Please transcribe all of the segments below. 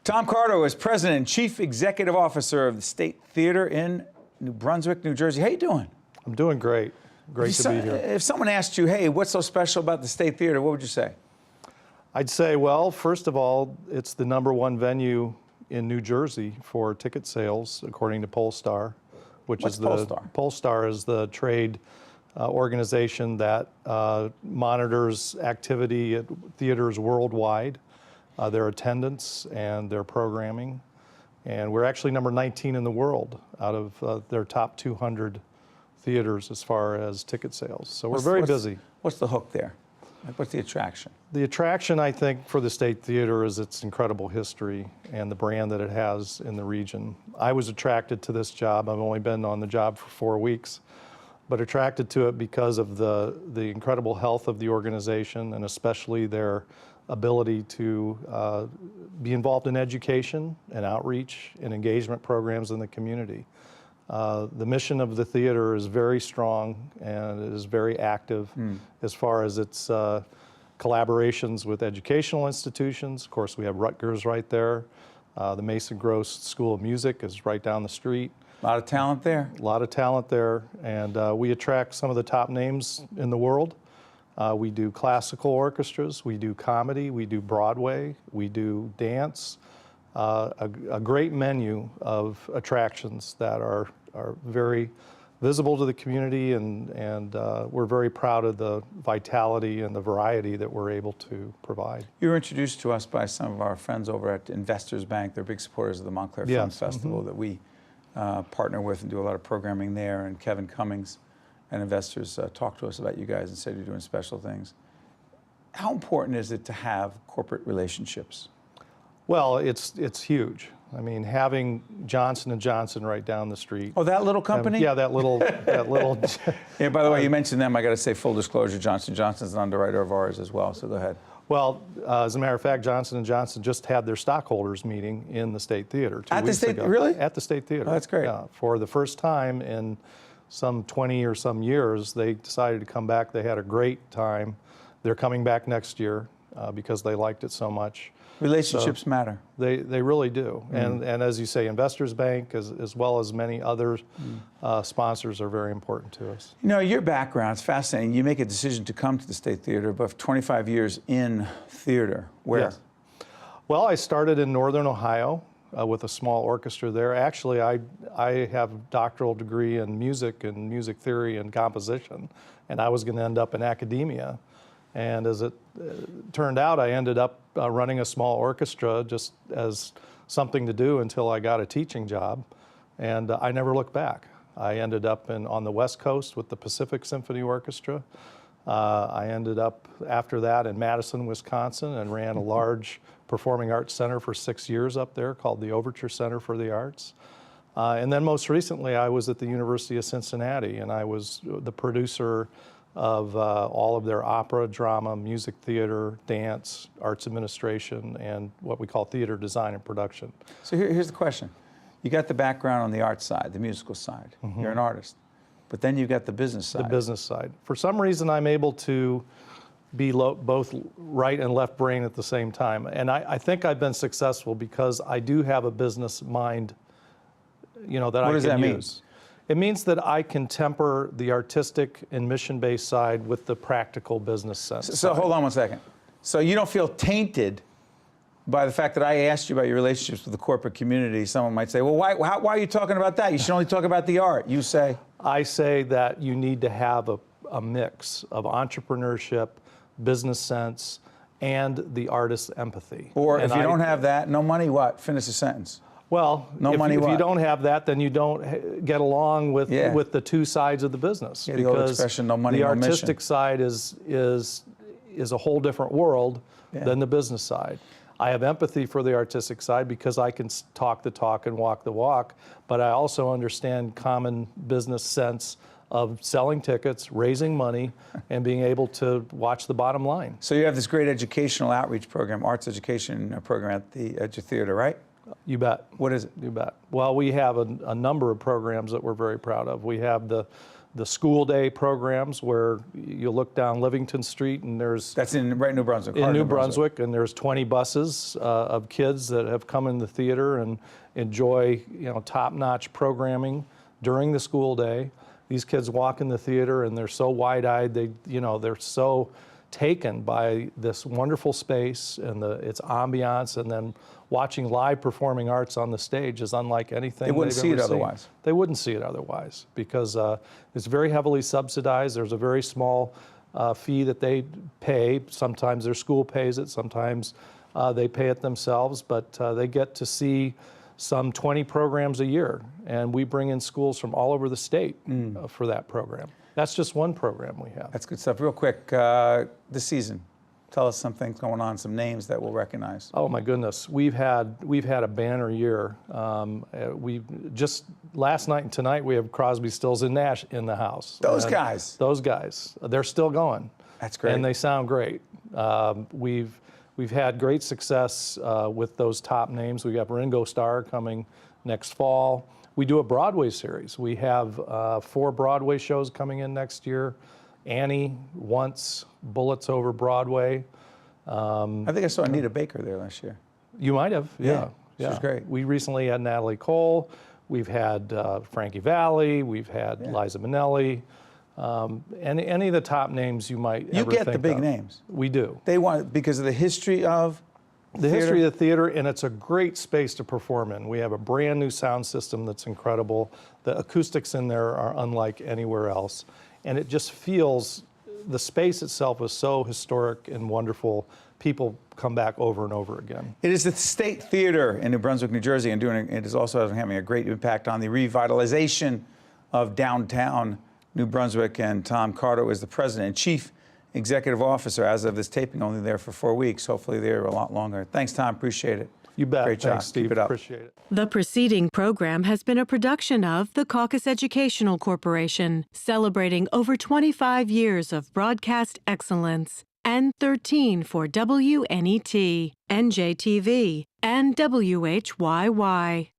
Tom Carto is President and Chief Executive Officer of the State Theater in New Brunswick, New Jersey. How you doing? I'm doing great. Great to be here. If someone asked you, hey, what's so special about the State Theater, what would you say? I'd say, well, first of all, it's the #1 venue in New Jersey for ticket sales, according to Pollstar, which What's is the Pollstar? Pollstar is the trade organization that monitors activity at theaters worldwide, their attendance and their programming. And we're actually number 19 in the world out of their top 200 theaters as far as ticket sales. So we're very busy. What's the hook there? Like, what's the attraction? The attraction, I think, for the State Theater is its incredible history and the brand that it has in the region. I was attracted to this job. I've only been on the job for 4 weeks, but attracted to it because of the incredible health of the organization and especially their ability to be involved in education and outreach and engagement programs in the community. The mission of the theater is very strong and it is very active as far as its collaborations with educational institutions. Of course, we have Rutgers right there. The Mason Gross School of Music is right down the street. A lot of talent there. A lot of talent there, and we attract some of the top names in the world. We do classical orchestras, we do comedy, we do Broadway, we do dance. A great menu of attractions that are very visible to the community, and we're very proud of the vitality and the variety that we're able to provide. You were introduced to us by some of our friends over at Investors Bank. They're big supporters of the Montclair Film Festival that we partner with and do a lot of programming there. And Kevin Cummings and Investors talked to us about you guys and said you're doing special things. How important is it to have corporate relationships? Well, it's huge. I mean, having Johnson & Johnson right down the street. Oh, that little company? Yeah, that little. Yeah, by the way, you mentioned them. I got to say, full disclosure, Johnson & Johnson's an underwriter of ours as well, so go ahead. Well, as a matter of fact, Johnson & Johnson just had their stockholders meeting in the State Theater 2 weeks ago. Really? At the State Theater. Oh, that's great. Yeah, for the first time in some 20 or some years, they decided to come back. They had a great time. They're coming back next year because they liked it so much. Relationships matter. They really do. And as you say, Investors Bank as well as many other sponsors are very important to us. You know, your background is fascinating. You make a decision to come to the State Theater, but 25 years in theater. Where? Yes. Well, I started in Northern Ohio with a small orchestra there. Actually, I have a doctoral degree in music and music theory and composition, and I was going to end up in academia. And as it turned out, I ended up running a small orchestra just as something to do until I got a teaching job. And I never looked back. I ended up on the West Coast with the Pacific Symphony Orchestra. I ended up after that in Madison, Wisconsin, and ran a large performing arts center for 6 years up there called the Overture Center for the Arts. And then most recently, I was at the University of Cincinnati, and I was the producer of all of their opera, drama, music theater, dance, arts administration, and what we call theater design and production. So here's the question. You got the background on the art side, the musical side. You're an artist. But then you've got the business side. The business side. For some reason, I'm able to be both right and left brain at the same time. And I think I've been successful because I do have a business mind, you know, that I can use. What does that mean? It means that I can temper the artistic and mission-based side with the practical business sense. So hold on one second. So you don't feel tainted by the fact that I asked you about your relationships with the corporate community? Someone might say, well, why are you talking about that? You should only talk about the art. You say? I say that you need to have a mix of entrepreneurship, business sense, and the artist's empathy. Or if you don't have that, no money, what? Finish the sentence. Well, if you don't have that, then you don't get along with the two sides of the business. Yeah, the old expression, no money, no mission. The artistic side is a whole different world than the business side. I have empathy for the artistic side because I can talk the talk and walk the walk, but I also understand common business sense of selling tickets, raising money, and being able to watch the bottom line. So you have this great educational outreach program, arts education program at your theater, right? You bet. What is it? You bet. Well, we have a number of programs that we're very proud of. We have the the school day programs where you look down Livingston Street and there's That's right in New Brunswick. in Carto, New Brunswick, and there's 20 buses of kids that have come in the theater and enjoy, top-notch programming during the school day. These kids walk in the theater and they're so wide-eyed, they're so taken by this wonderful space and its ambiance, and then watching live performing arts on the stage is unlike anything They wouldn't they've see ever it seen. otherwise. They wouldn't see it otherwise because it's very heavily subsidized. There's a very small fee that they pay. Sometimes their school pays it, sometimes they pay it themselves, but they get to see some 20 programs a year, and we bring in schools from all over the state for that program. That's just one program we have. That's good stuff. Real quick, this season, tell us some things going on, some names that we'll recognize. Oh my goodness, we've had a banner year. We just last night and tonight we have Crosby, Stills, and Nash in the house. Those guys, they're still going. That's great, and they sound great. We've had great success with those top names. We got Ringo Starr coming next fall. We do a Broadway series. We have 4 Broadway shows coming in next year. Annie, Once, Bullets Over Broadway. I think I saw Anita Baker there last year. You might have, yeah. She was great. We recently had Natalie Cole. We've had Frankie Valli. We've had Liza Minnelli. Any of the top names you might ever think of. You get the big names. We do. They want, because of the history of the history of the theater, and it's a great space to perform in. We have a brand new sound system that's incredible. The acoustics in there are unlike anywhere else. And it just feels, the space itself is so historic and wonderful. People come back over and over again. It is the State Theater in New Brunswick, New Jersey, and it is also having a great impact on the revitalization of downtown New Brunswick. And Tom Carto is the president and chief executive officer as of this taping, only there for 4 weeks. Hopefully they're a lot longer. Thanks, Tom. Appreciate it. You bet. Great job. Thanks, Steve. Keep it up. Appreciate it. The preceding program has been a production of the Caucus Educational Corporation, celebrating over 25 years of broadcast excellence, and 13 for WNET, NJTV, and WHYY.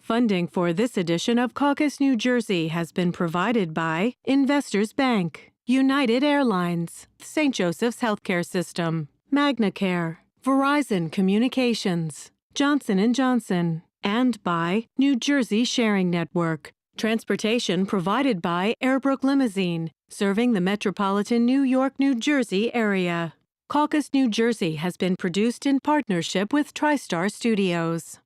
Funding for this edition of Caucus New Jersey has been provided by Investors Bank, United Airlines, St. Joseph's Healthcare System, MagnaCare, Verizon Communications, Johnson & Johnson, and by New Jersey Sharing Network. Transportation provided by Airbrook Limousine, serving the metropolitan New York, New Jersey area. Caucus New Jersey has been produced in partnership with TriStar Studios.